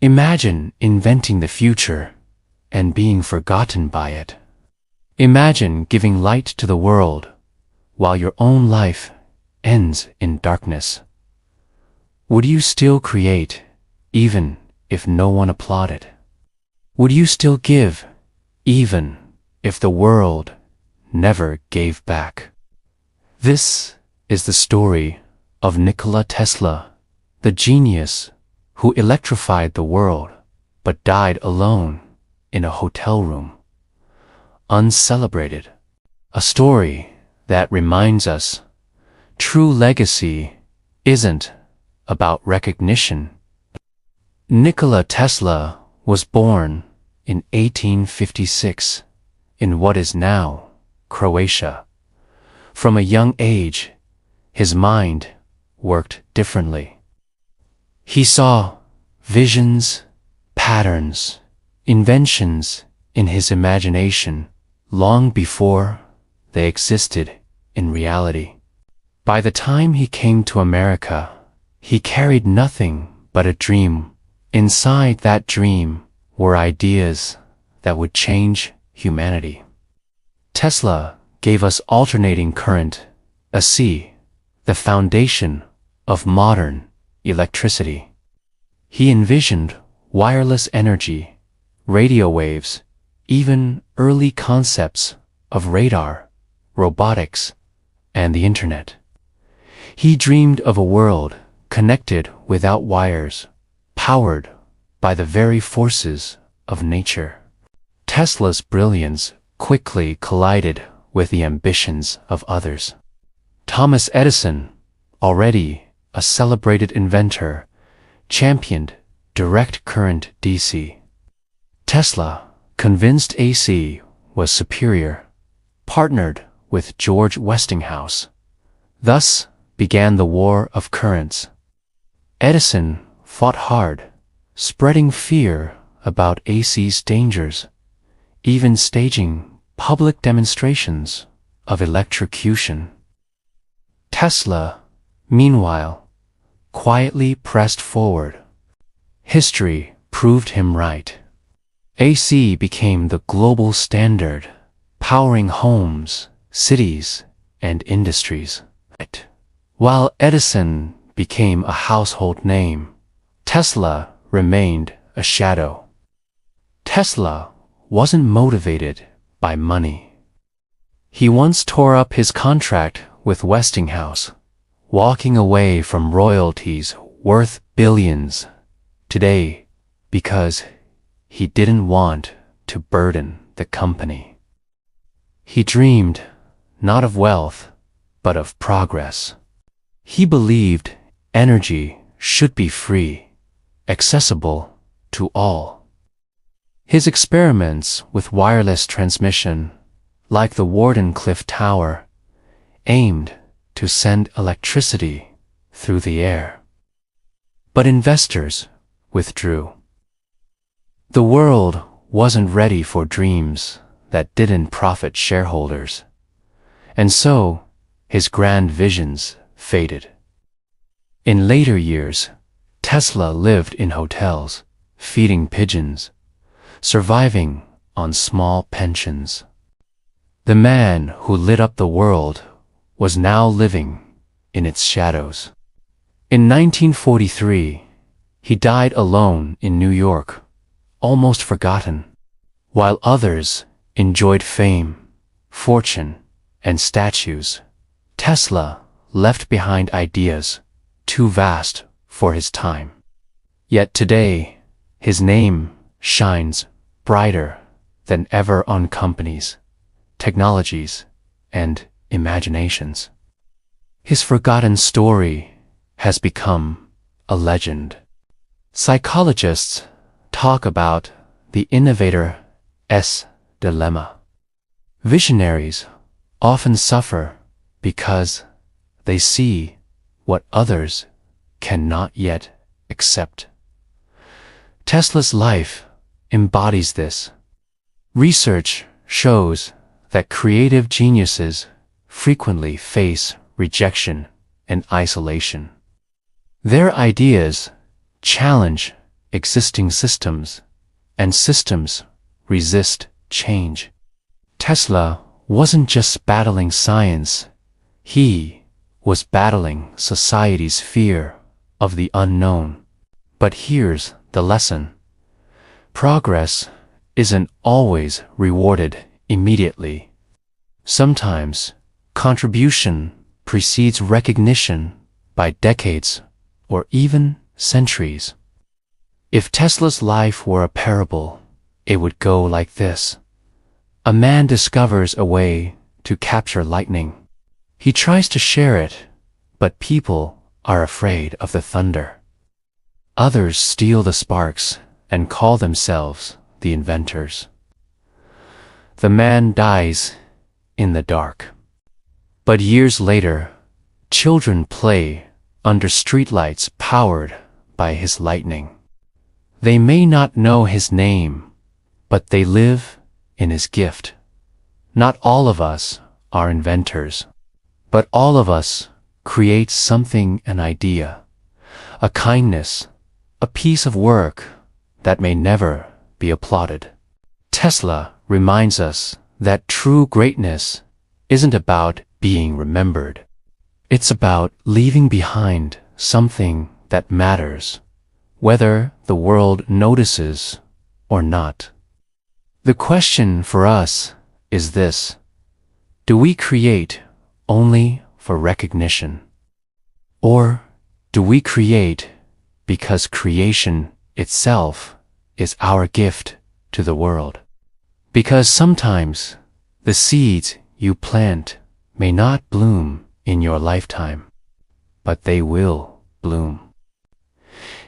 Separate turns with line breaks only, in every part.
Imagine inventing the future and being forgotten by it. Imagine giving light to the world while your own life ends in darkness. Would you still create even if no one applauded? Would you still give even if the world never gave back? This is the story of Nikola Tesla, the genius who electrified the world but died alone in a hotel room, uncelebrated. A story that reminds us true legacy isn't about recognition. Nikola Tesla was born in 1856 in what is now Croatia. From a young age, his mind worked differently. He saw visions, patterns, inventions in his imagination long before they existed in reality. By the time he came to America, he carried nothing but a dream. Inside that dream were ideas that would change humanity. Tesla gave us alternating current, AC, the foundation of modern electricity. He envisioned wireless energy, radio waves, even early concepts of radar, robotics, and the internet. He dreamed of a world connected without wires, powered by the very forces of nature. Tesla's brilliance quickly collided with the ambitions of others. Thomas Edison, already a celebrated inventor, championed direct current DC. Tesla, convinced AC was superior, partnered with George Westinghouse. Thus began the war of currents. Edison fought hard, spreading fear about AC's dangers, even staging public demonstrations of electrocution. Tesla, meanwhile, quietly pressed forward. History proved him right. AC became the global standard, powering homes, cities, and industries. While Edison became a household name, Tesla remained a shadow. Tesla wasn't motivated by money. He once tore up his contract with Westinghouse, walking away from royalties worth billions today because he didn't want to burden the company. He dreamed not of wealth, but of progress. He believed energy should be free, accessible to all. His experiments with wireless transmission, like the Wardenclyffe Tower, aimed to send electricity through the air. But investors withdrew. The world wasn't ready for dreams that didn't profit shareholders, and so his grand visions faded. In later years, Tesla lived in hotels, feeding pigeons, surviving on small pensions. The man who lit up the world was now living in its shadows. In 1943, he died alone in New York, almost forgotten, while others enjoyed fame, fortune, and statues. Tesla left behind ideas too vast for his time. Yet today, his name shines brighter than ever on companies, technologies, and imaginations. His forgotten story has become a legend. Psychologists talk about the innovator's dilemma. Visionaries often suffer because they see what others cannot yet accept. Tesla's life embodies this. Research shows that creative geniuses frequently face rejection and isolation. Their ideas challenge existing systems, and systems resist change. Tesla wasn't just battling science, he was battling society's fear of the unknown. But here's the lesson. Progress isn't always rewarded immediately. Sometimes contribution precedes recognition by decades or even centuries. If Tesla's life were a parable, it would go like this. A man discovers a way to capture lightning. He tries to share it, but people are afraid of the thunder. Others steal the sparks and call themselves the inventors. The man dies in the dark. But years later, children play under streetlights powered by his lightning. They may not know his name, but they live in his gift. Not all of us are inventors, but all of us create something, an idea, a kindness, a piece of work that may never be applauded. Tesla reminds us that true greatness isn't about being remembered. It's about leaving behind something that matters, whether the world notices or not. The question for us is this: do we create only for recognition? Or do we create because creation itself is our gift to the world? Because sometimes the seeds you plant may not bloom in your lifetime, but they will bloom.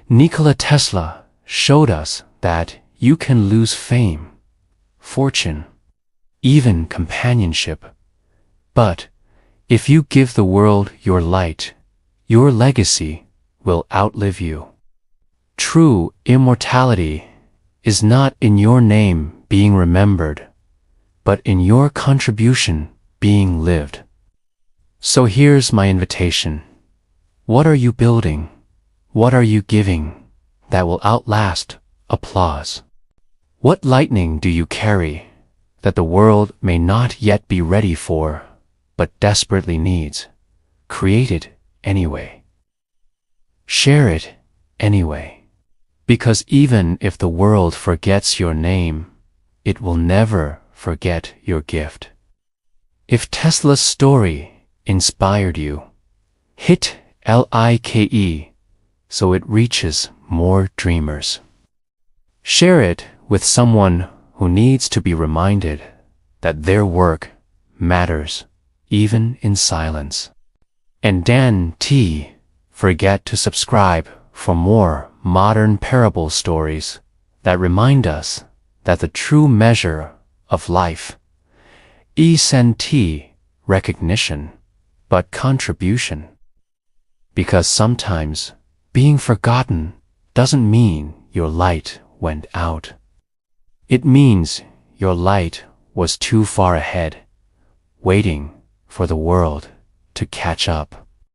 Nikola Tesla showed us that you can lose fame, fortune, even companionship. But if you give the world your light, your legacy will outlive you. True immortality is not in your name being remembered, but in your contribution being lived. So here's my invitation. What are you building? What are you giving that will outlast applause? What lightning do you carry that the world may not yet be ready for, but desperately needs? Create it anyway. Share it anyway. Because even if the world forgets your name, it will never forget your gift. If Tesla's story inspired you, hit like so it reaches more dreamers. Share it with someone who needs to be reminded that their work matters even in silence. And don't forget to subscribe for more modern parable stories that remind us that the true measure of life isn't recognition, but contribution. Because sometimes being forgotten doesn't mean your light went out. It means your light was too far ahead, waiting for the world to catch up.